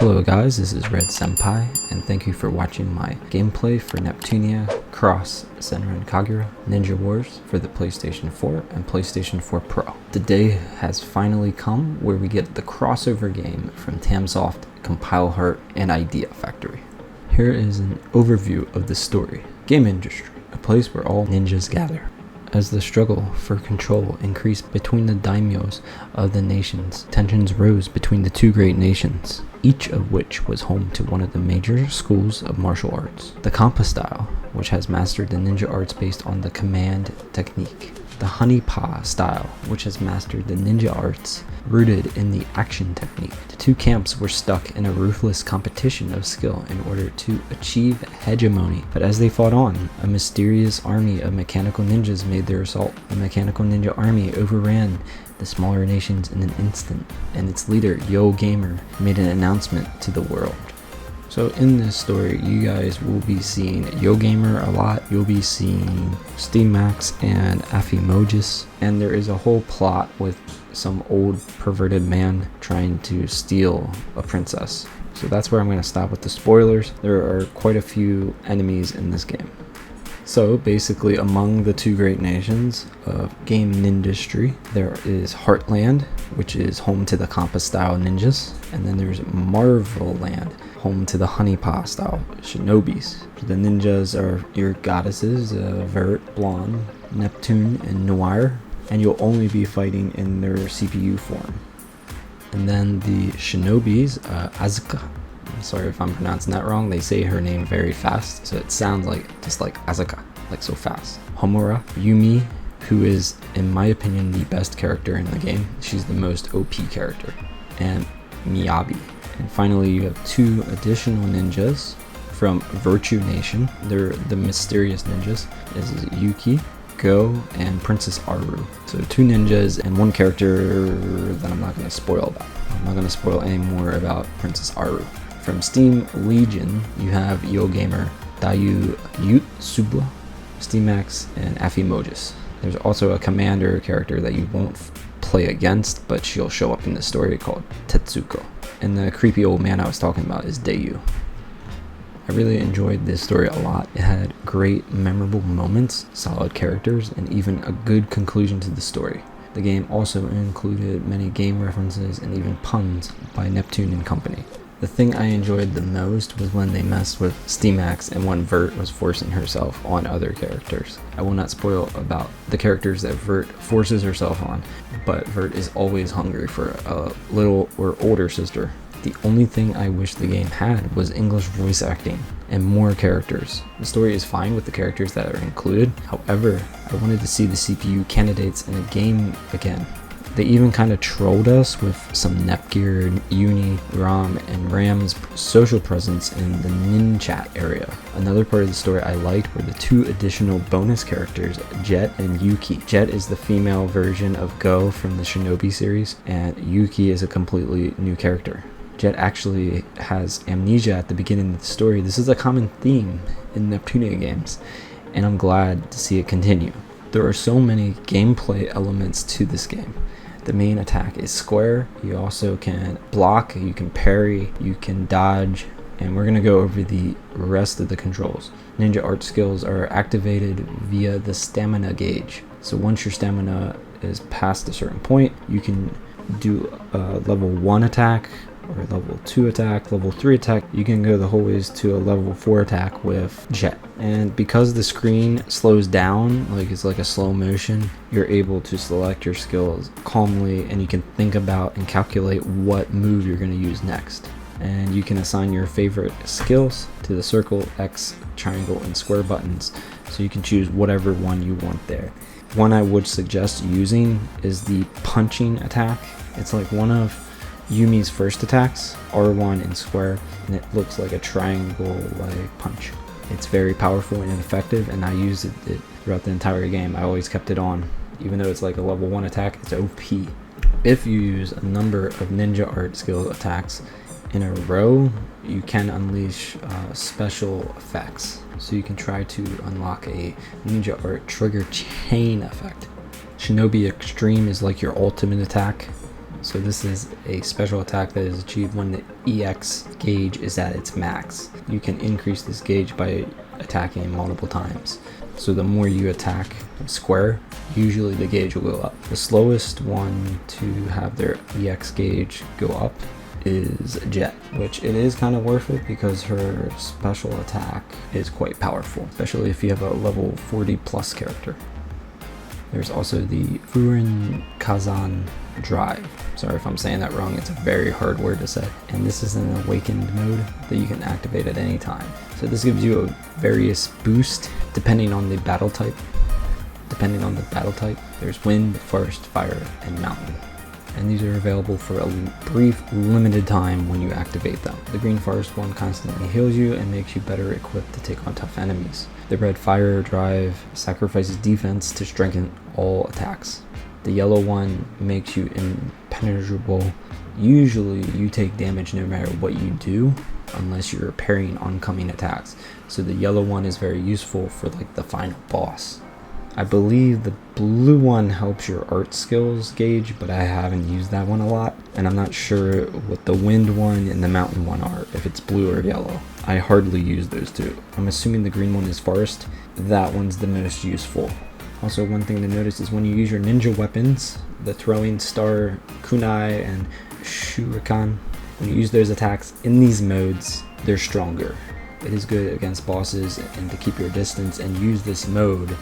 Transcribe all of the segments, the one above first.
Hello guys, this is Red Senpai, and thank you for watching my gameplay for Neptunia Cross Senran Kagura Ninja Wars for the PlayStation 4 and PlayStation 4 Pro. The day has finally come where we get the crossover game from Tamsoft, Compile Heart, and Idea Factory. Here is an overview of the story. Game industry, a place where all ninjas gather. As the struggle for control increased between the daimyos of the nations, tensions rose between the two great nations, each of which was home to one of the major schools of martial arts. The Kampa style, which has mastered the ninja arts based on the command technique. The Honeypaw style, which has mastered the ninja arts rooted in the action technique. The two camps were stuck in a ruthless competition of skill in order to achieve hegemony. But as they fought on, a mysterious army of mechanical ninjas made their assault. The mechanical ninja army overran the smaller nations in an instant, and its leader, Yo Gamer, made an announcement to the world. So in this story, you guys will be seeing Yo Gamer a lot. You'll be seeing Steamax and Aphimojis, and there is a whole plot with some old perverted man trying to steal a princess. So that's where I'm going to stop with the spoilers. There are quite a few enemies in this game. So basically, among the two great nations of game industry, there is Heartland, which is home to the Kampa style ninjas, and then there's Marvel Land, home to the Honeypaw style Shinobis. The ninjas are your goddesses, Vert, Blonde, Neptune, and Noir, and you'll only be fighting in their CPU form. And then the Shinobis, Asuka. Sorry if I'm pronouncing that wrong. They say her name very fast, so it sounds like just like Asuka, like so fast. Homura, Yumi, who is, in my opinion, the best character in the game. She's the most OP character. And Miyabi. And finally, you have two additional ninjas from Virtue Nation. They're the mysterious ninjas. This is Yuki, Go, and Princess Aru. So two ninjas and one character that I'm not going to spoil about. I'm not going to spoil any more about Princess Aru. From Steam Legion, you have Yo Gamer, Dayu Yut Subla, Steamax, and Aphimojis. There's also a commander character that you won't play against, but she'll show up in the story called Tetsuko. And the creepy old man I was talking about is Dayu. I really enjoyed this story a lot. It had great memorable moments, solid characters, and even a good conclusion to the story. The game also included many game references and even puns by Neptune and company. The thing I enjoyed the most was when they messed with Steamax and when Vert was forcing herself on other characters. I will not spoil about the characters that Vert forces herself on, but Vert is always hungry for a little or older sister. The only thing I wish the game had was English voice acting and more characters. The story is fine with the characters that are included. However, I wanted to see the CPU candidates in a game again. They even kind of trolled us with some Nepgear, Uni, Ram, and Ram's social presence in the Nin chat area. Another part of the story I liked were the two additional bonus characters, Jet and Yuki. Jet is the female version of Go from the Shinobi series, and Yuki is a completely new character. Jet actually has amnesia at the beginning of the story. This is a common theme in Neptunia games, and I'm glad to see it continue. There are so many gameplay elements to this game. The main attack is square. You also can block, you can parry, you can dodge, and we're going to go over the rest of the controls. Ninja art skills are activated via the stamina gauge. So once your stamina is past a certain point, you can do a level 1 attack, or level 2 attack, level 3 attack. You can go the whole ways to a level 4 attack with Jet. And because the screen slows down, like it's like a slow motion, you're able to select your skills calmly, and you can think about and calculate what move you're going to use next. And you can assign your favorite skills to the circle, X, triangle, and square buttons, so you can choose whatever one you want there. One I would suggest using is the punching attack. It's like one of Yumi's first attacks, R1 and square, and it looks like a triangle like punch. It's very powerful and effective, and I used it throughout the entire game. I always kept it on. Even though it's like a level 1 attack, it's OP. If you use a number of ninja art skill attacks in a row, you can unleash special effects. So you can try to unlock a ninja art trigger chain effect. Shinobi Extreme is like your ultimate attack. So this is a special attack that is achieved when the EX gauge is at its max. You can increase this gauge by attacking multiple times. So the more you attack square, usually the gauge will go up. The slowest one to have their EX gauge go up is Jet, which it is kind of worth it because her special attack is quite powerful, especially if you have a level 40 plus character. There's also the Furin Kazan Drive. Sorry if I'm saying that wrong, it's a very hard word to say. And this is an awakened mode that you can activate at any time. So this gives you a various boost depending on the battle type. There's wind, forest, fire, and mountain. And these are available for a brief, limited time when you activate them. The green forest one constantly heals you and makes you better equipped to take on tough enemies. The red fire drive sacrifices defense to strengthen all attacks. The yellow one makes you impenetrable. Usually you take damage no matter what you do, unless you're parrying oncoming attacks. So the yellow one is very useful for like the final boss. I believe the blue one helps your art skills gauge, but I haven't used that one a lot, and I'm not sure what the wind one and the mountain one are, if it's blue or yellow. I hardly use those two. I'm assuming the green one is forest. That one's the most useful. Also, one thing to notice is when you use your ninja weapons, the throwing star, kunai, and shuriken, when you use those attacks in these modes, they're stronger. It is good against bosses and to keep your distance and use this mode,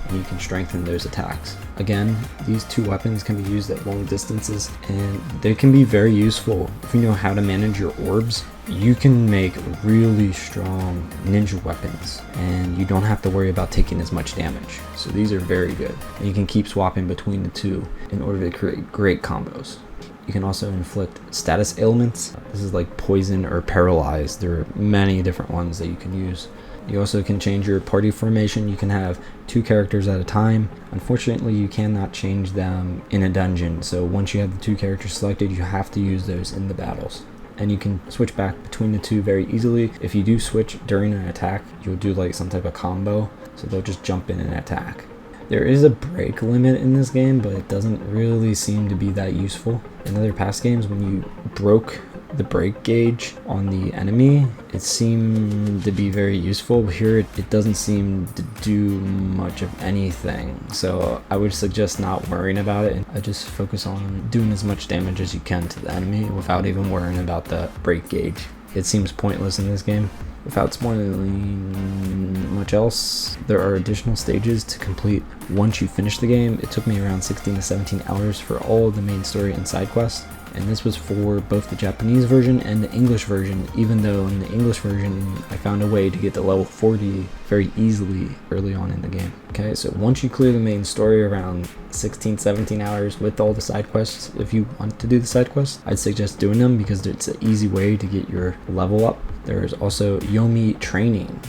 and you can strengthen those attacks. Again, these two weapons can be used at long distances and they can be very useful. If you know how to manage your orbs, you can make really strong ninja weapons and you don't have to worry about taking as much damage. So these are very good. And you can keep swapping between the two in order to create great combos. You can also inflict status ailments. This is like poison or paralyzed. There are many different ones that you can use. You also can change your party formation. You can have 2 characters at a time. Unfortunately, you cannot change them in a dungeon. So once you have the 2 characters selected, you have to use those in the battles. And you can switch back between the 2 very easily. If you do switch during an attack, you'll do like some type of combo. So they'll just jump in and attack. There is a break limit in this game, but it doesn't really seem to be that useful. In other past games, when you broke the break gauge on the enemy, it seemed to be very useful. Here it doesn't seem to do much of anything, so I would suggest not worrying about it, and I just focus on doing as much damage as you can to the enemy without even worrying about the break gauge. It seems pointless in this game. Without spoiling much else, there are additional stages to complete once you finish the game. It took me around 16 to 17 hours for all of the main story and side quests, and this was for both the Japanese version and the English version, even though in the English version I found a way to get to level 40 very easily early on in the game. Okay, so once you clear the main story around 16-17 hours with all the side quests, if you want to do the side quests, I'd suggest doing them because it's an easy way to get your level up. There is also Yomi Training.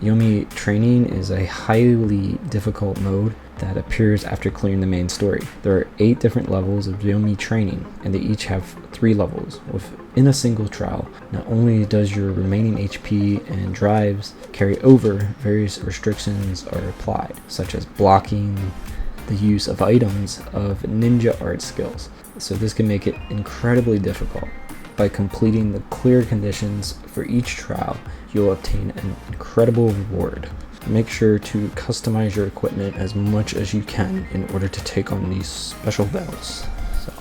Yomi Training is a highly difficult mode that appears after clearing the main story. There are 8 different levels of Yomi Training, and they each have 3 levels. Within a single trial, not only does your remaining HP and drives carry over, various restrictions are applied, such as blocking the use of items of ninja art skills. So this can make it incredibly difficult. By completing the clear conditions for each trial, you'll obtain an incredible reward. Make sure to customize your equipment as much as you can in order to take on these special battles. So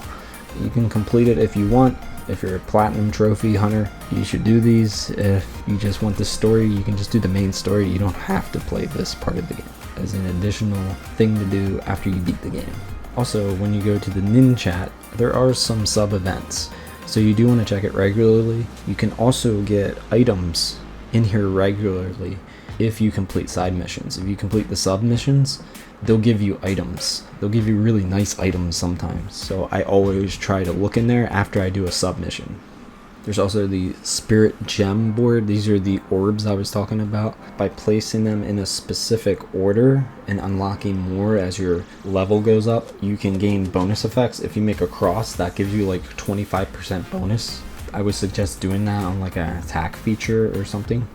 you can complete it if you want. If you're a platinum trophy hunter, you should do these. If you just want the story, you can just do the main story. You don't have to play this part of the game as an additional thing to do after you beat the game. Also, when you go to the Nin chat, there are some sub events, so you do want to check it regularly. You can also get items in here regularly if you complete side missions. If you complete the sub missions, they'll give you items. They'll give you really nice items sometimes. So I always try to look in there after I do a sub mission. There's also the Spirit Gem board. These are the orbs I was talking about. By placing them in a specific order and unlocking more as your level goes up, you can gain bonus effects. If you make a cross, that gives you like 25% bonus. I would suggest doing that on like an attack feature or something.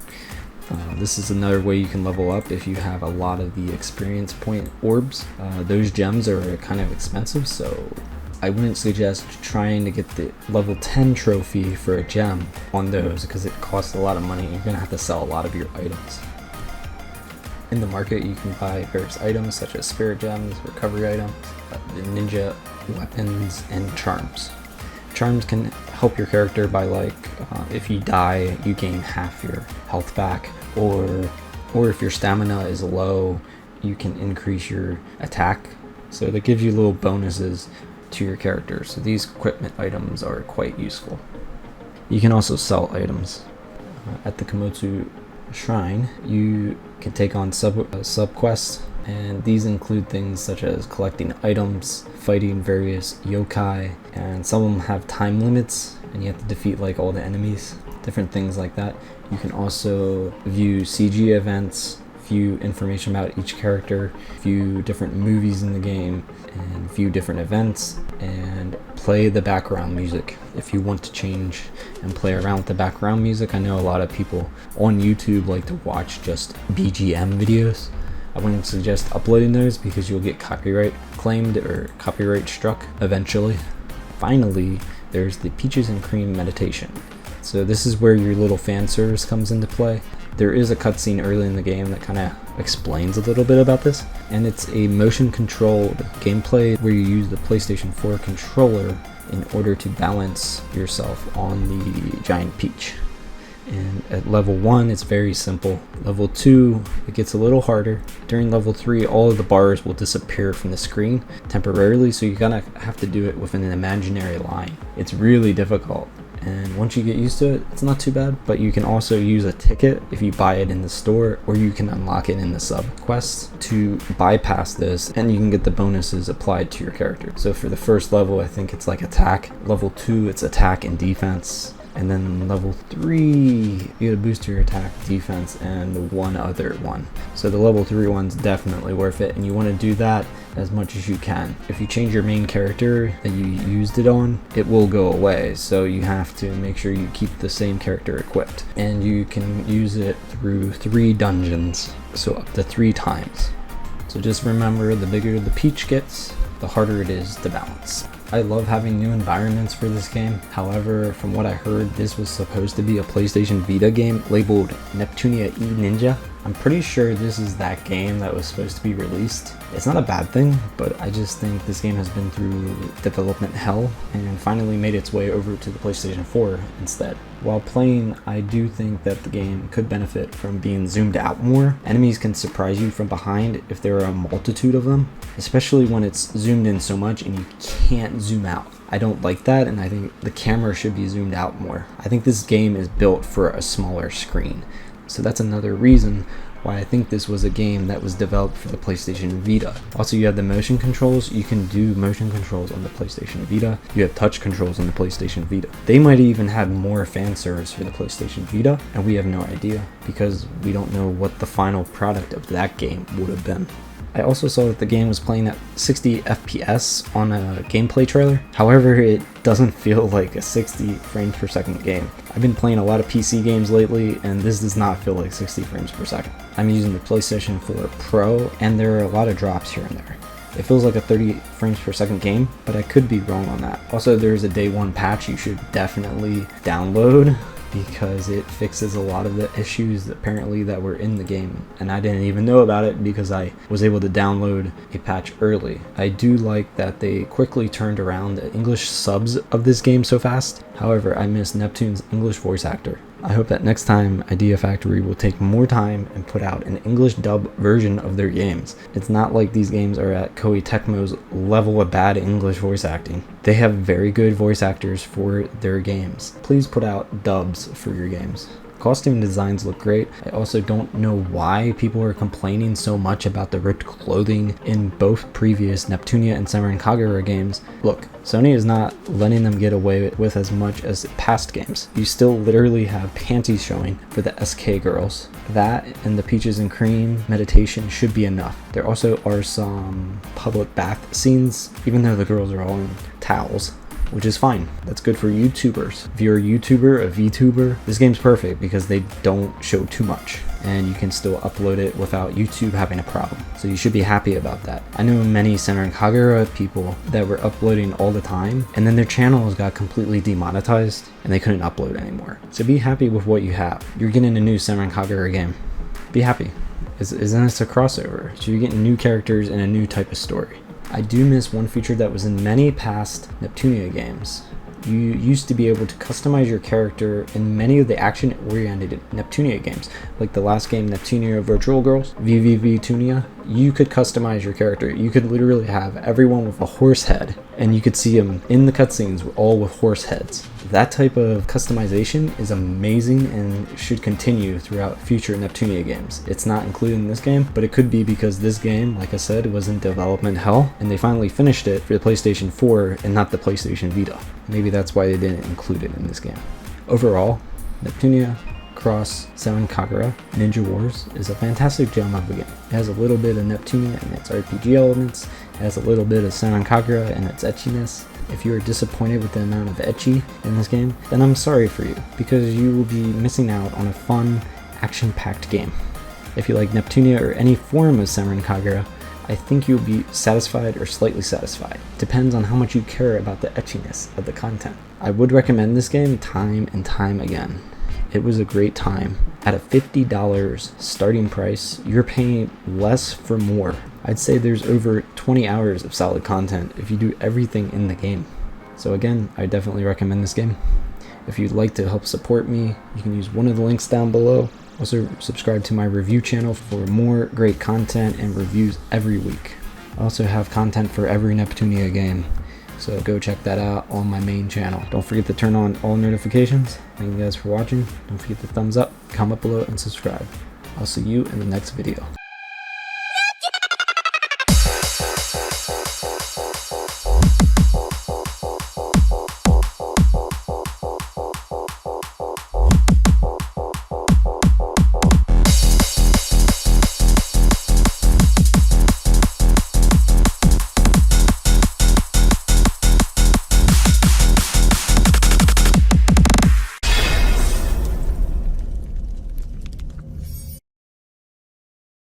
This is another way you can level up if you have a lot of the experience point orbs. Those gems are kind of expensive, so I wouldn't suggest trying to get the level 10 trophy for a gem on those because it costs a lot of money. You're gonna have to sell a lot of your items. In the market, you can buy various items such as spirit gems, recovery items, ninja weapons, and charms. Charms can help your character by if you die, you gain half your health back, or if your stamina is low, you can increase your attack. So that gives you little bonuses to your character. So these equipment items are quite useful. You can also sell items. At the Komotu Shrine, you can take on sub quests, and these include things such as collecting items, fighting various yokai, and some of them have time limits and you have to defeat like all the enemies, different things like that. You can also view CG events, view information about each character, view different movies in the game, and view different events, and play the background music if you want to change and play around with the background music. I know a lot of people on YouTube like to watch just BGM videos. I wouldn't suggest uploading those because you'll get copyright claimed or copyright struck eventually. Finally, there's the Peaches and Cream meditation. So this is where your little fan service comes into play. There is a cutscene early in the game that kind of explains a little bit about this, and it's a motion controlled gameplay where you use the PlayStation 4 controller in order to balance yourself on the giant peach. And at level 1 it's very simple. Level 2 it gets a little harder. During level 3 all of the bars will disappear from the screen temporarily, so you're gonna have to do it within an imaginary line. It's really difficult, and once you get used to it, it's not too bad. But you can also use a ticket if you buy it in the store, or you can unlock it in the sub quests to bypass this, and you can get the bonuses applied to your character. So for the first level, I think it's like attack. Level 2 it's attack and defense, and then level 3 you get to boost your attack, defense, and one other one. So the level 3 one's definitely worth it, and you want to do that as much as you can. If you change your main character that you used it on, it will go away, so you have to make sure you keep the same character equipped, and you can use it through 3 dungeons, so up to 3 times. So just remember, the bigger the peach gets, the harder it is to balance. I love having new environments for this game. However, from what I heard, this was supposed to be a PlayStation Vita game labeled Neptunia E Ninja. I'm pretty sure this is that game that was supposed to be released. It's not a bad thing, but I just think this game has been through development hell and finally made its way over to the PlayStation 4 instead. While playing, I do think that the game could benefit from being zoomed out more. Enemies can surprise you from behind if there are a multitude of them, especially when it's zoomed in so much and you can't zoom out. I don't like that, and I think the camera should be zoomed out more. I think this game is built for a smaller screen. So that's another reason why I think this was a game that was developed for the PlayStation Vita. Also, you have the motion controls. You can do motion controls on the PlayStation Vita. You have touch controls on the PlayStation Vita. They might even have more fan service for the PlayStation Vita, and we have no idea because we don't know what the final product of that game would have been. I also saw that the game was playing at 60 FPS on a gameplay trailer. However, it doesn't feel like a 60 frames per second game. I've been playing a lot of PC games lately, and this does not feel like 60 frames per second. I'm using the PlayStation 4 Pro, and there are a lot of drops here and there. It feels like a 30 frames per second game, but I could be wrong on that. Also, there's a day 1 patch you should definitely download, because it fixes a lot of the issues apparently that were in the game, and I didn't even know about it because I was able to download a patch early. I do like that they quickly turned around the English subs of this game so fast. However, I miss Neptune's English voice actor. I hope that next time Idea Factory will take more time and put out an English dub version of their games. It's not like these games are at Koei Tecmo's level of bad English voice acting. They have very good voice actors for their games. Please put out dubs for your games. Costume designs look great. I also don't know why people are complaining so much about the ripped clothing in both previous Neptunia and Senran Kagura games. Look, Sony is not letting them get away with as much as past games. You still literally have panties showing for the SK girls. That and the Peaches and Cream meditation should be enough. There also are some public bath scenes, even though the girls are all in towels. which is fine. That's good for YouTubers. If you're a YouTuber, a VTuber, this game's perfect because they don't show too much and you can still upload it without YouTube having a problem. So you should be happy about that. I know many Senran Kagura people that were uploading all the time and then their channels got completely demonetized and they couldn't upload anymore. So be happy with what you have. You're getting a new Senran Kagura game. Be happy. Isn't this a crossover? So you're getting new characters and a new type of story. I do miss one feature that was in many past Neptunia games. You used to be able to customize your character in many of the action-oriented Neptunia games, like the last game, Neptunia Virtual Girls, VVVtunia. You could customize your character. You could literally have everyone with a horse head, and you could see them in the cutscenes all with horse heads. That type of customization is amazing and should continue throughout future Neptunia games. It's not included in this game, but it could be because this game, like I said, was in development hell, and they finally finished it for the PlayStation 4 and not the PlayStation Vita. Maybe that's why they didn't include it in this game. Overall, Neptunia Cross Senran Kagura Ninja Wars is a fantastic gem of a game. It has a little bit of Neptunia and its RPG elements. It has a little bit of Senran Kagura and its etchiness. If you are disappointed with the amount of etchy in this game, then I'm sorry for you, because you will be missing out on a fun, action-packed game. If you like Neptunia or any form of Senran Kagura, I think you'll be satisfied or slightly satisfied. Depends on how much you care about the etchiness of the content. I would recommend this game time and time again. It was a great time. At a $50 starting price, you're paying less for more. I'd say there's over 20 hours of solid content if you do everything in the game. So again, I definitely recommend this game. If you'd like to help support me, you can use one of the links down below. Also subscribe to my review channel for more great content and reviews every week. I also have content for every Neptunia game, so go check that out on my main channel. Don't forget to turn on all notifications. Thank you guys for watching. Don't forget to thumbs up, comment below, and subscribe. I'll see you in the next video.